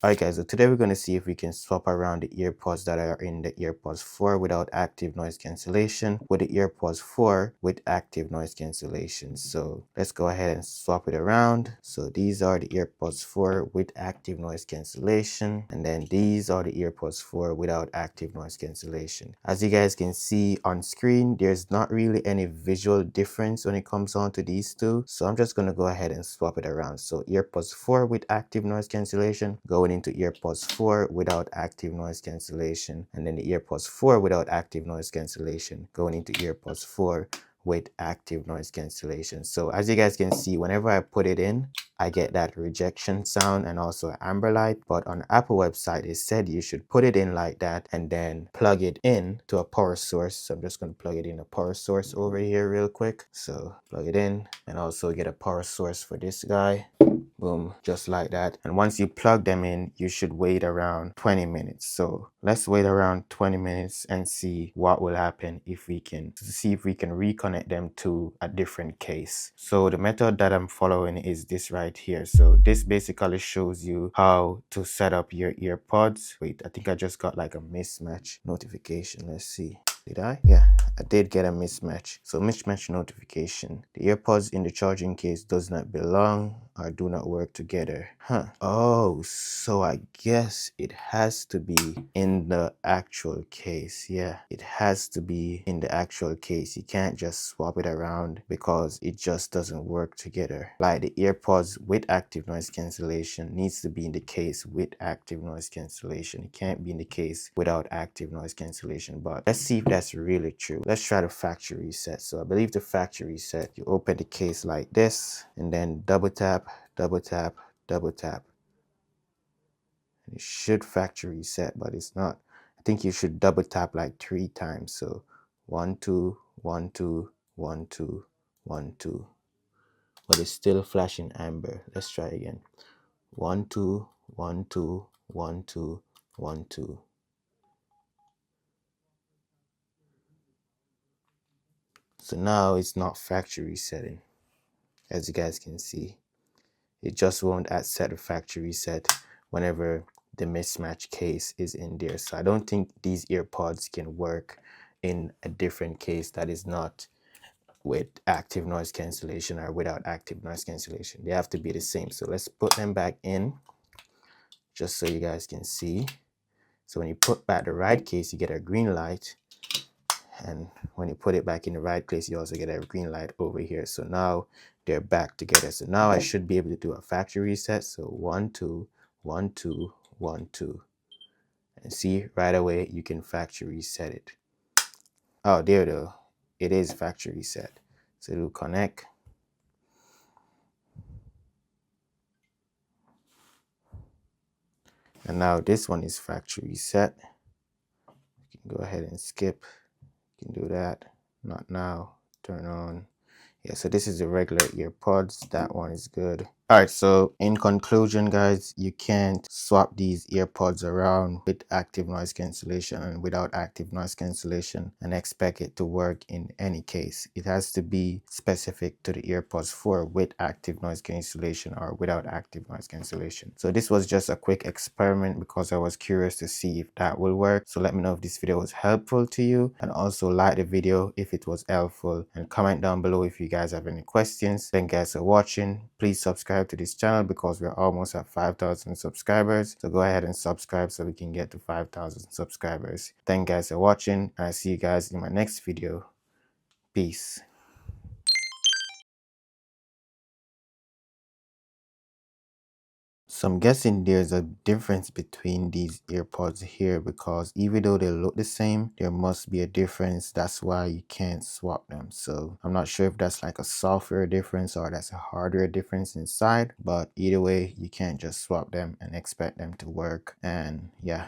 Alright guys, so today we're going to see if we can swap around the earpods that are in the AirPods 4 without active noise cancellation with the AirPods 4 with active noise cancellation. So let's go ahead and swap it around. So these are the AirPods 4 with active noise cancellation, and then these are the AirPods 4 without active noise cancellation. As you guys can see on screen, there's not really any visual difference when it comes on to these two. So I'm just going to go ahead and swap it around. So AirPods 4 with active noise cancellation going into AirPods 4 without active noise cancellation, and then the AirPods 4 without active noise cancellation going into AirPods 4 with active noise cancellation. So as you guys can see, whenever I put it in, I get that rejection sound and also amber light. But on the Apple website, it said you should put it in like that and then plug it in to a power source. So I'm just going to plug it in a power source over here real quick. So plug it in and also get a power source for this guy. Boom, just like that. And once you plug them in, you should wait around 20 minutes. So let's wait around 20 minutes and see what will happen if we can reconnect them to a different case. So the method that I'm following is this right here. So this basically shows you how to set up your earpods. Wait, I think I just got like a mismatch notification. Let's see. Did I? Yeah, I did get a mismatch. So mismatch notification. The AirPods in the charging case does not belong or do not work together. Oh, so I guess it has to be in the actual case. Yeah, it has to be in the actual case. You can't just swap it around because it just doesn't work together. Like the AirPods with active noise cancellation needs to be in the case with active noise cancellation. It can't be in the case without active noise cancellation. But let's see if that's really true. Let's try the factory reset. So I believe the factory reset, you open the case like this and then double tap, double tap, double tap. And it should factory reset, but it's not. I think you should double tap like 3 times. So 1, 2, 1, 2, 1, 2, 1, 2. But it's still flashing amber. Let's try again. 1, 2, 1, 2, 1, 2, 1, 2. So now it's not factory resetting, as you guys can see. It just won't set a factory reset whenever the mismatch case is in there. So I don't think these earpods can work in a different case that is not with active noise cancellation or without active noise cancellation. They have to be the same. So let's put them back in just so you guys can see. So when you put back the right case, you get a green light. And when you put it back in the right place, you also get a green light over here. So now they're back together. So now I should be able to do a factory reset. So 1, 2, 1, 2, 1, 2. And see, right away, you can factory reset it. Oh, there though. It is factory reset. So it'll connect. And now this one is factory reset. You can go ahead and skip. You can do that. Not now. Turn on. Yeah, so this is the regular earpods. That one is good. All right, so in conclusion, guys, you can't swap these earpods around with active noise cancellation and without active noise cancellation and expect it to work in any case. It has to be specific to the AirPods 4 with active noise cancellation or without active noise cancellation. So this was just a quick experiment because I was curious to see if that will work. So let me know if this video was helpful to you, and also like the video if it was helpful, and comment down below if you guys have any questions. Thank you guys for watching. Please subscribe to this channel because we're almost at 5,000 subscribers. So go ahead and subscribe so we can get to 5,000 subscribers. Thank you guys for watching, and I'll see you guys in my next video. Peace. So I'm guessing there's a difference between these earpods here, because even though they look the same, there must be a difference. That's why you can't swap them. So I'm not sure if that's like a software difference or that's a hardware difference inside, but either way, you can't just swap them and expect them to work. And yeah.